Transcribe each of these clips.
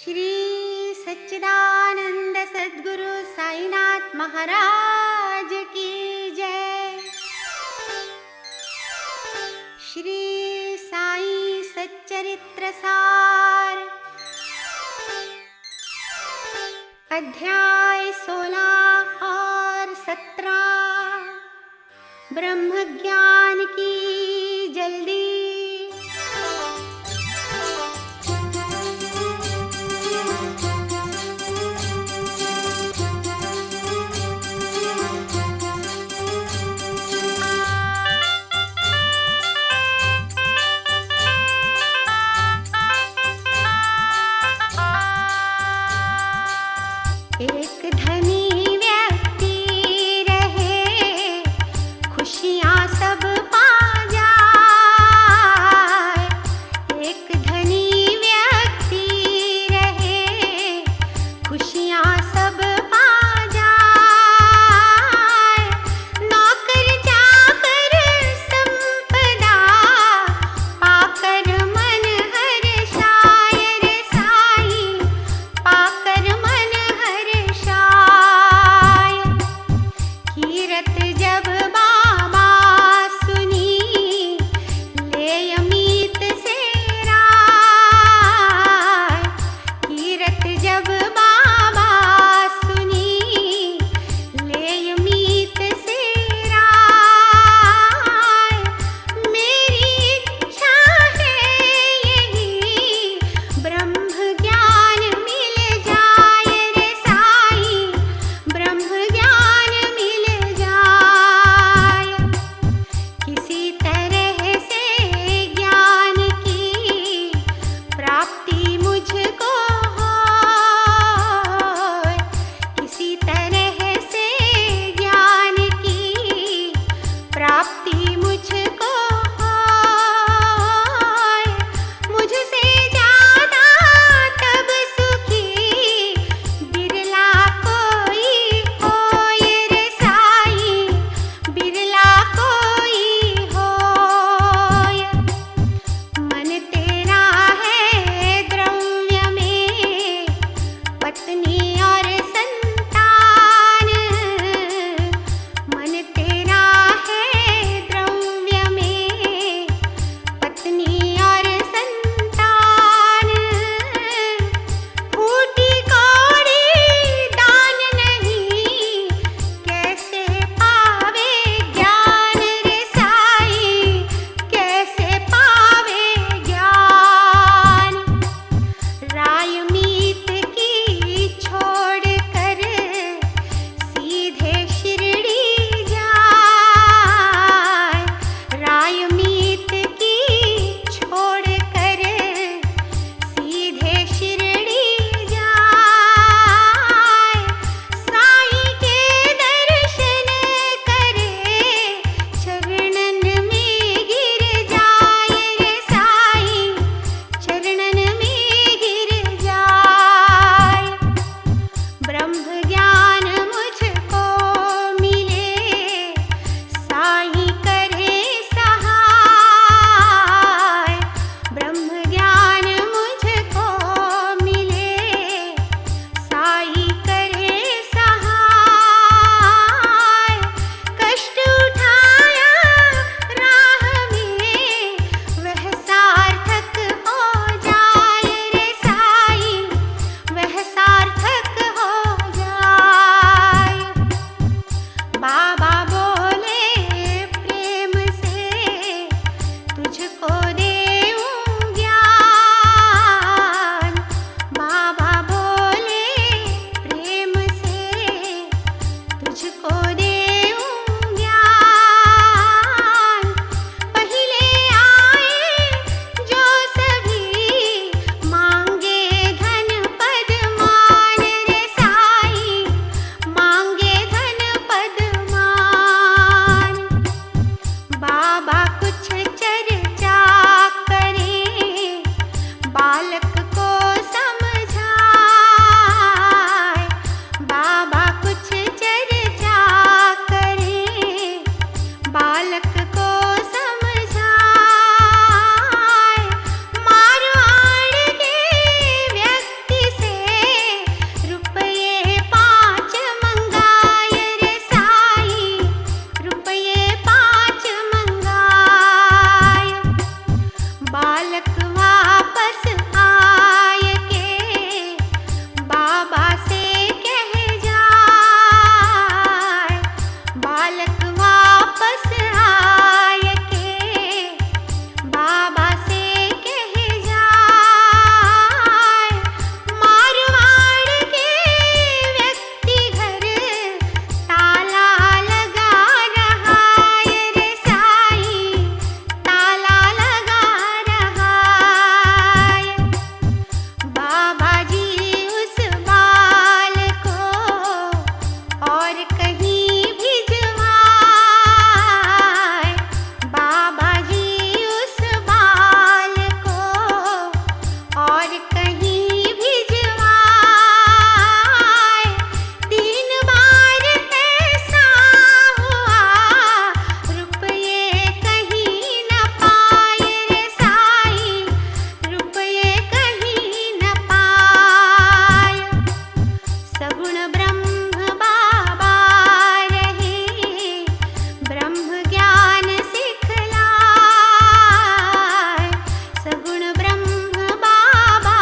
श्री सच्चिदानंद सद्गुरु साईनाथ महाराज की जय। श्री साई सच्चरित्र सार अध्याय 16 और 17 ब्रह्म ज्ञान की जल्दी। एक धनी व्यक्ति रहे, खुशियाँ सब पा जाए। एक धनी व्यक्ति रहे, खुशियाँ सब पा जाए। नौकर चाकर संपदा पाकर मन हर्षाय रे साईं, पाकर मन कीरत जब बाबा सुनी, ले अमित से राय। कीरत जब बाबा सुनी, ले अमित से राय। मेरी इच्छा है यही, ब्रह्म ज्ञान मिल जाए रे साईं, ब्रह्म ज्ञान मिल जाए। किसी तरह से ज्ञान की प्राप्ति मुझको होए, किसी तरह से ज्ञान की प्राप्ति मुझको होए। मुझसे ज्यादा तब सुखी बिरला कोई होए रे साईं, बिरला कोई होए। मन तेरा है द्रव्य में, पत्नी और संतान। मन तेरा है द्रव्य में, पत्नी और संतान। फूटी कौड़ी दान नहीं, कैसे पावे ज्ञान रे साईं, कैसे पावे ज्ञान। राय मीत की छोड़ कर सीधे शिरडी जाए। राय मीत की छोड़ कर सीधे शिरडी जाए। साईं के दर्शन करे, चरणन में गिर जाए रे साईं, चरणन में गिर जाए। ब्रह्म ज्ञान मुझको मिले, साईं करे सहाय। ब्रह्म ज्ञान मुझको मिले, साईं करे सहाय। कष्ट उठाया राह में, वह सार्थक हो जाए रे साईं, वह सार्थक हो जाए। बाबा बोले प्रेम से तुझको देऊं ज्ञान। बाबा बोले प्रेम से तुझको देऊं ज्ञान। पहले आए जो सभी, मांगे धन पद मान रे साईं, मांगे धन पद मान। बाबा कुछ चर्चा करें, बालक को समझाए। बाबा कुछ चर्चा करें, बालक को समझाए। मारवाड़ के व्यक्ति और कहीं भिजवाए। 3 बार ऐसा हुआ, रुपये कहीं न पाए रे साईं, रुपये कहीं न पाए। सगुण ब्रह्म बाबा रहे, ब्रह्म ज्ञान सिखलाए। सगुण ब्रह्म बाबा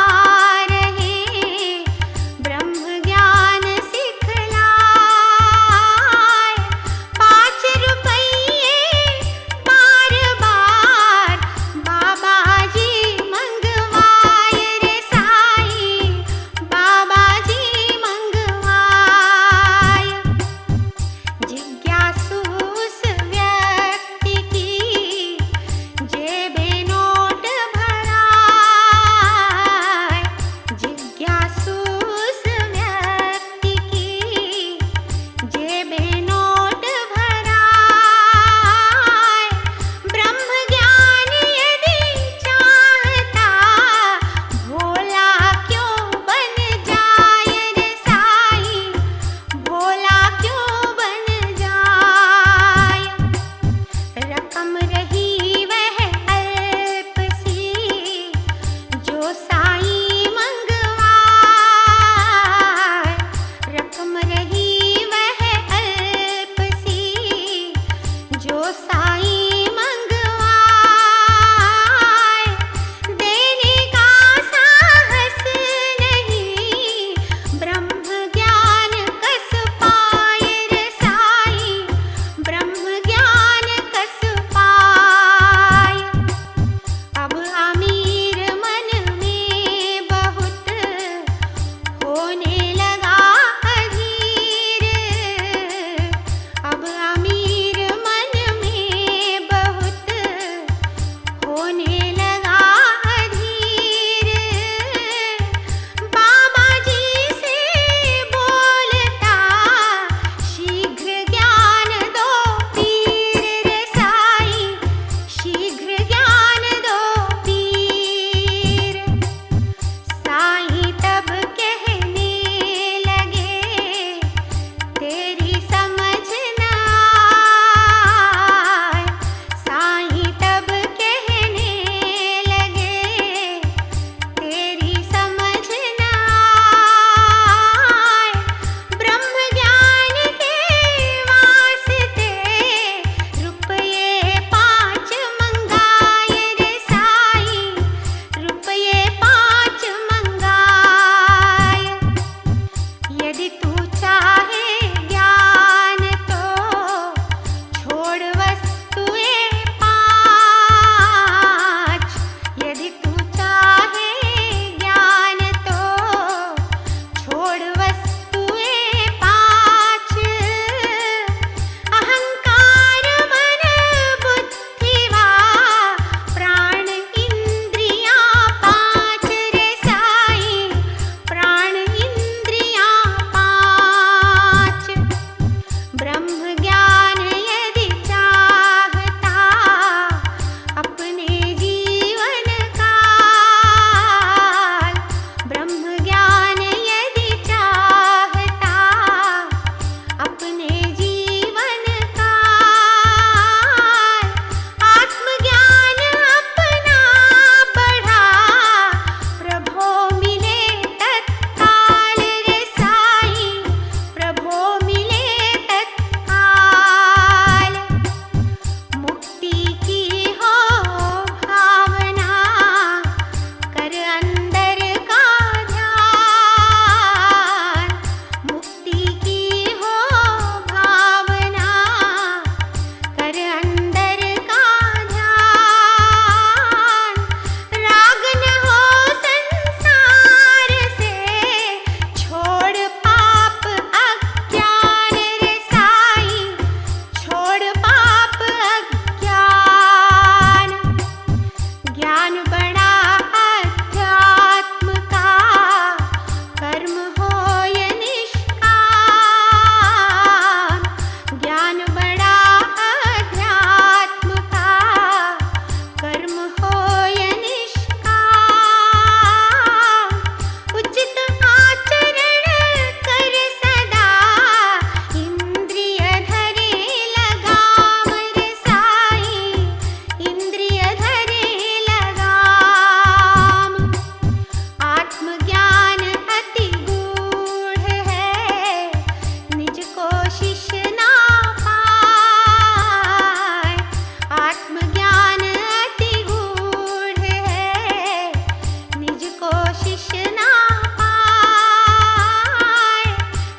तृष्णा पाए।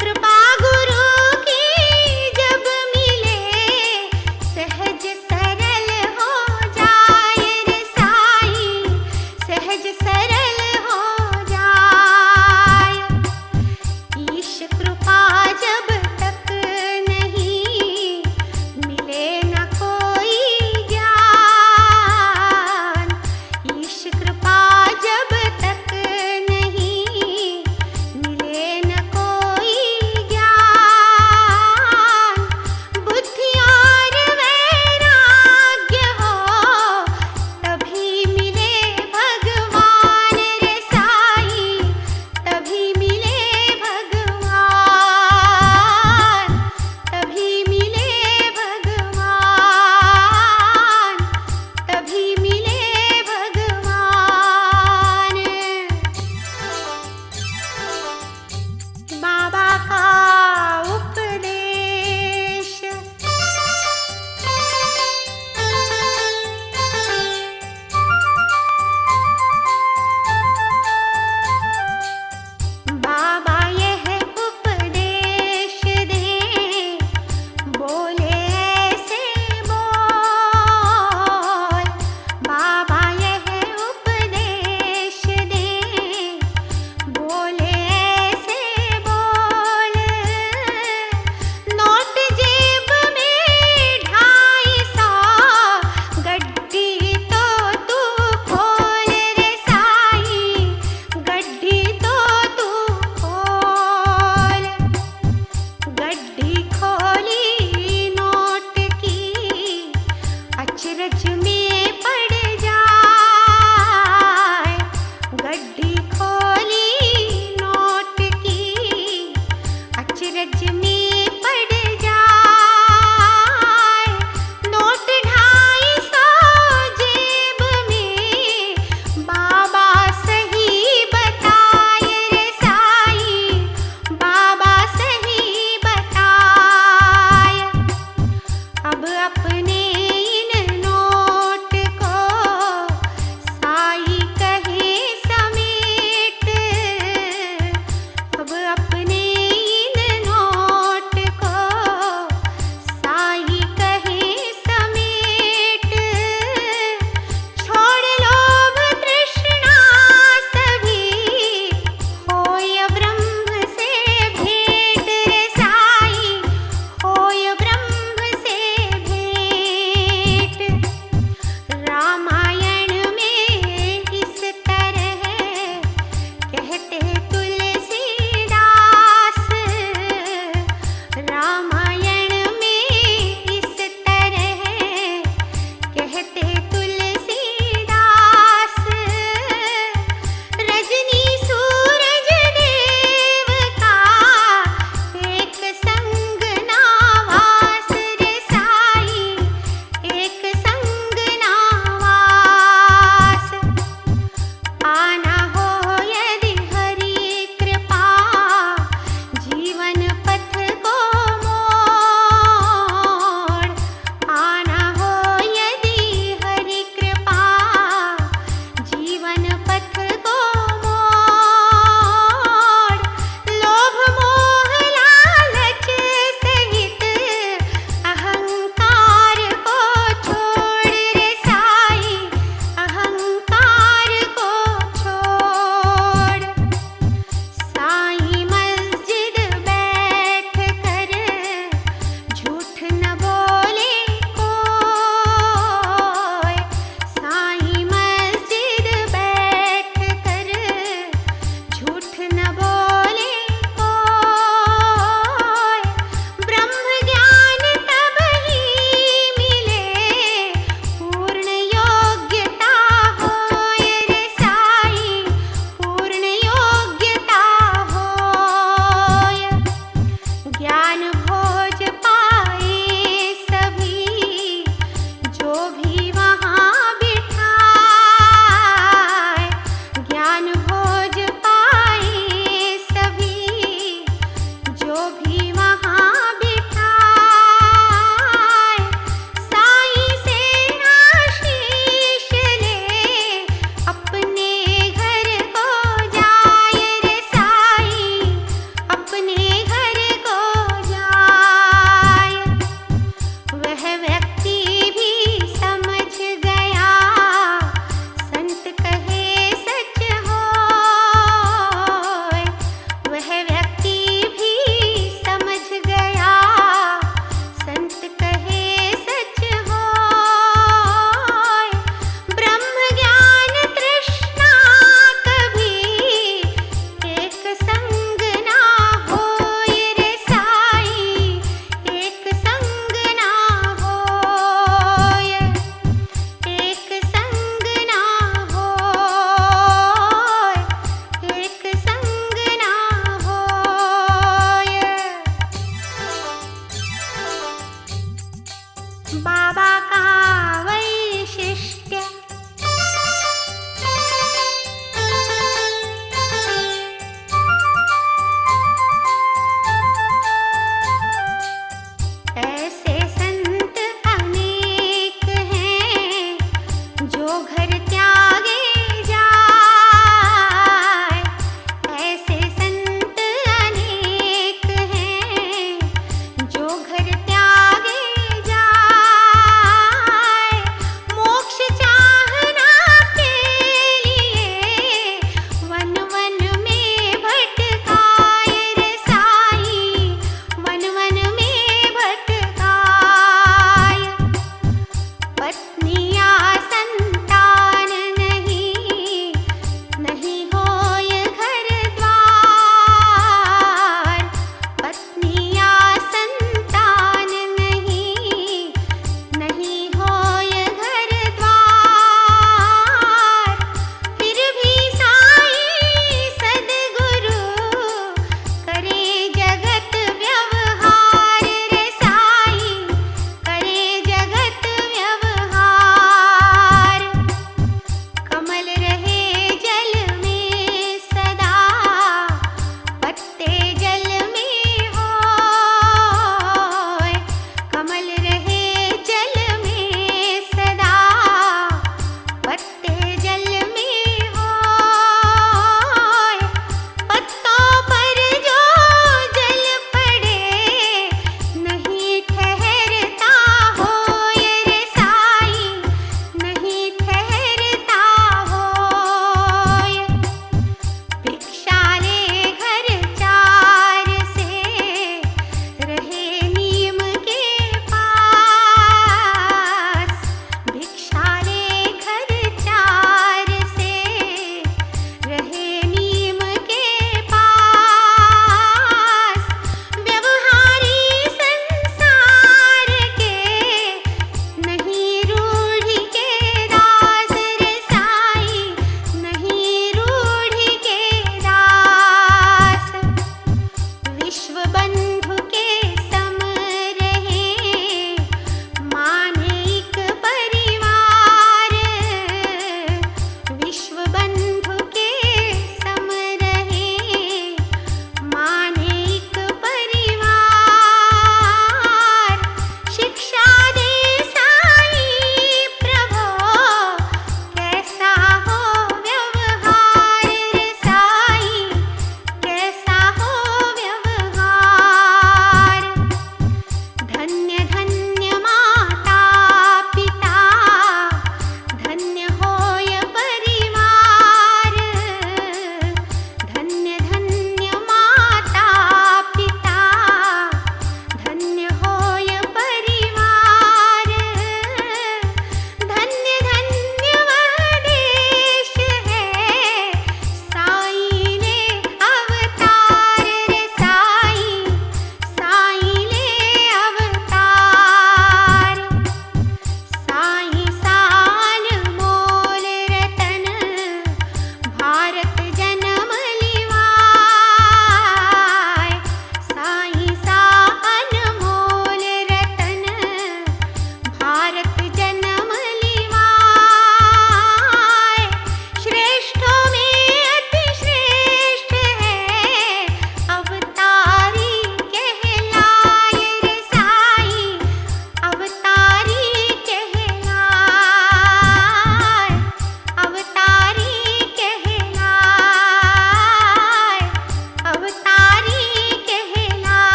कृपा गुरु की जब मिले सहज सरल हो जाए रे साईं, सहज सरल हो जाए। ईश कृपा जब तक नहीं मिले न कोई ज्ञान, ईश कृपा जब तक नहीं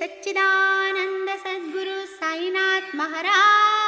सच्चिदानंद सद्गुरु साईनाथ महाराज